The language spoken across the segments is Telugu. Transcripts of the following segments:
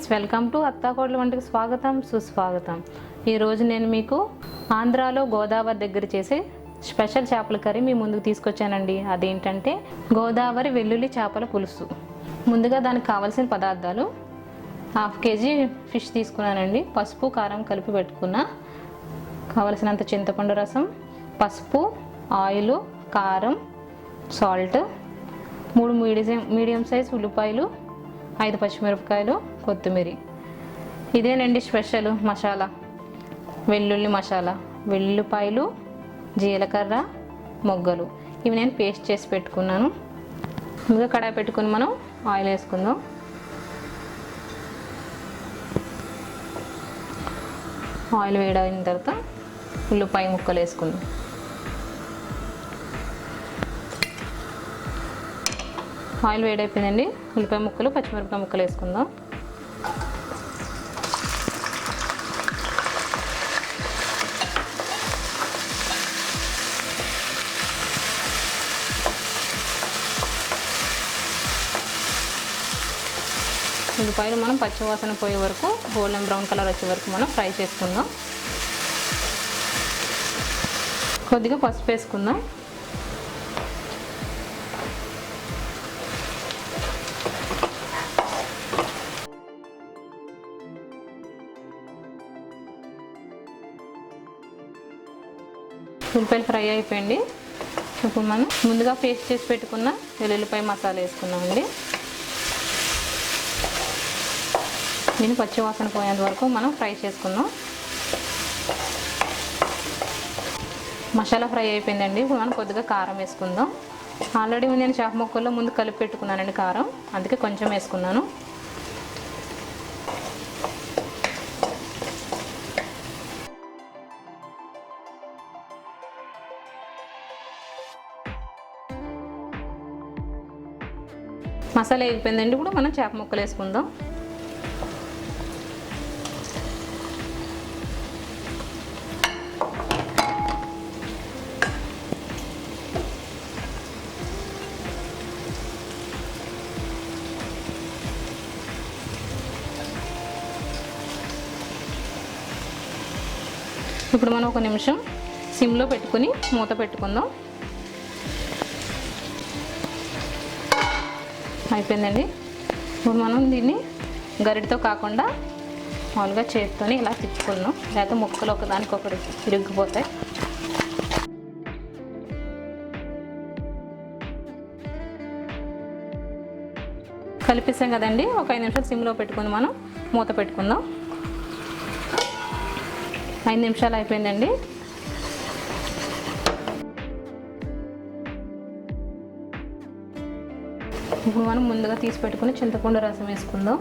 ఫ్రెండ్స్, వెల్కమ్ టు అత్తాకోడలు వంటకి స్వాగతం సుస్వాగతం. ఈరోజు నేను మీకు ఆంధ్రాలో గోదావరి దగ్గర చేసే స్పెషల్ చేపల కర్రీ మీ ముందుకు తీసుకొచ్చానండి. అదేంటంటే గోదావరి వెల్లుల్లి చేపల పులుసు. ముందుగా దానికి కావాల్సిన పదార్థాలు: 1/2 kg ఫిష్ తీసుకున్నానండి. పసుపు కారం కలిపి పెట్టుకున్న, కావలసినంత చింతపండు రసం, పసుపు, ఆయిల్, కారం, సాల్ట్, 3 మీడియం సైజ్ ఉల్లిపాయలు, 5 పచ్చిమిరపకాయలు, కొత్తిమీర. ఇదేనండి స్పెషల్ మసాలా, వెల్లుల్లి మసాలా. వెల్లుల్లిపాయలు, జీలకర్ర, మొగ్గలు ఇవి నేను పేస్ట్ చేసి పెట్టుకున్నాను. ముందుగా కడాయి పెట్టుకుని మనం ఆయిల్ వేసుకుందాం. ఆయిల్ వేడైన తర్వాత ఉల్లిపాయ ముక్కలు వేసుకుందాం. ఆయిల్ వేడైపోయిందండి. ఉల్లిపాయ ముక్కలు, పచ్చిమిరపకాయ ముక్కలు వేసుకుందాం. ఉల్లిపాయలు మనం పచ్చివాసన పోయే వరకు, గోల్డెన్ బ్రౌన్ కలర్ వచ్చే వరకు మనం ఫ్రై చేసుకుందాం. కొద్దిగా పసుపు వేసుకుందాం. ఉల్లిపాయలు ఫ్రై అయిపోయింది. ఇప్పుడు మనం ముందుగా పేస్ట్ చేసి పెట్టుకున్న వెల్లుల్లిపాయ మసాలా వేసుకున్నామండి. దీన్ని పచ్చివాసన పోయేంత వరకు మనం ఫ్రై చేసుకుందాం. మసాలా ఫ్రై అయిపోయిందండి. ఇప్పుడు మనం కొద్దిగా కారం వేసుకుందాం. ఆల్రెడీ నేను చేప ముక్కల్లో ముందు కలిపి పెట్టుకున్నానండి కారం, అందుకే కొంచెం వేసుకున్నాను. మసాలా వేగిపోయిందండి. ఇప్పుడు మనం చేప ముక్కలు వేసుకుందాం. ఇప్పుడు మనం 1 నిమిషం సిమ్లో పెట్టుకుని మూత పెట్టుకుందాం. అయిపోయిందండి. ఇప్పుడు మనం దీన్ని గరిటతో కాకుండా మామూలుగా చేతితోని ఇలా తిప్పుకుందాం, లేకపోతే ముక్కలు ఒకదానికొకటి ఇరుక్కుపోతాయి. కలిపేసాం కదండి. ఒక 5 నిమిషాలు సిమ్లో పెట్టుకుని మనం మూత పెట్టుకుందాం. 5 నిమిషాలు అయిపోయిందండి. ఇప్పుడు మనం ముందుగా తీసి పెట్టుకుని చింతపండు రసం వేసుకుందాం.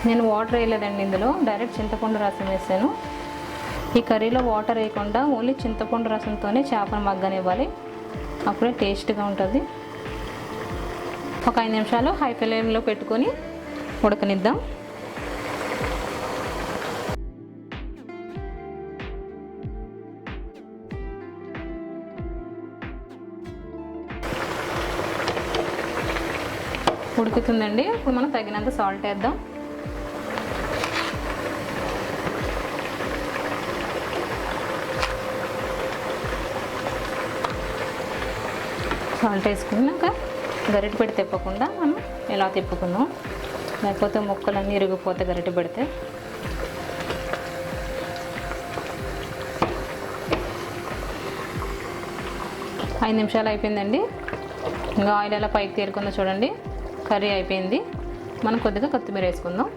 నేను వాటర్ వేయలేదండి, ఇందులో డైరెక్ట్ చింతపండు రసం వేసాను. ఈ కర్రీలో వాటర్ వేయకుండా ఓన్లీ చింతపండు రసంతోనే చేపను మగ్గనివ్వాలి, అప్పుడే టేస్ట్గా ఉంటుంది. ఒక 5 నిమిషాలు హై ఫ్లేమ్లో పెట్టుకొని ఉడకనిద్దాం. ఉడుకుతుందండి. ఇప్పుడు మనం తగినంత సాల్ట్ వేద్దాం. సాల్ట్ వేసుకున్నాక గరిటె పెట్టి తిప్పకుండా మనం ఇలా తిప్పుకుందాం, లేకపోతే ముక్కలన్నీ ఇరిగిపోతే గరిటె పెడితే. ఐదు నిమిషాలు అయిపోయిందండి. ఇంకా ఆయిల్ ఎలా పైకి తేరుకుందో చూడండి. కర్రీ అయిపోయింది. మనం కొద్దిగా కొత్తిమీర వేసుకుందాం.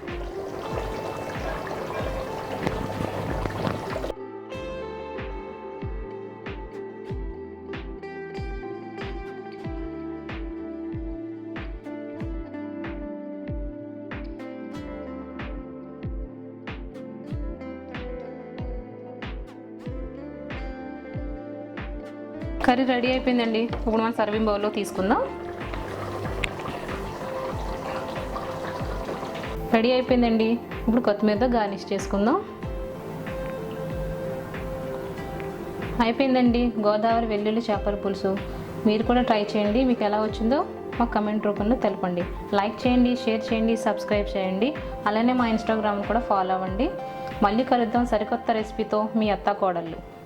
కర్రీ రెడీ అయిపోయిందండి. ఇప్పుడు మనం సర్వింగ్ బౌల్లో తీసుకుందాం. రెడీ అయిపోయిందండి. ఇప్పుడు కొత్తిమీరతో గార్నిష్ చేసుకుందాం. అయిపోయిందండి గోదావరి వెల్లుల్లి చేపల పులుసు. మీరు కూడా ట్రై చేయండి. మీకు ఎలా వచ్చిందో మా కమెంట్ రూపంలో తెలపండి. లైక్ చేయండి, షేర్ చేయండి, సబ్స్క్రైబ్ చేయండి. అలానే మా ఇన్స్టాగ్రామ్ కూడా ఫాలో అవ్వండి. మళ్ళీ కలుద్దాం సరికొత్త రెసిపీతో. మీ అత్తాకోడళ్ళు.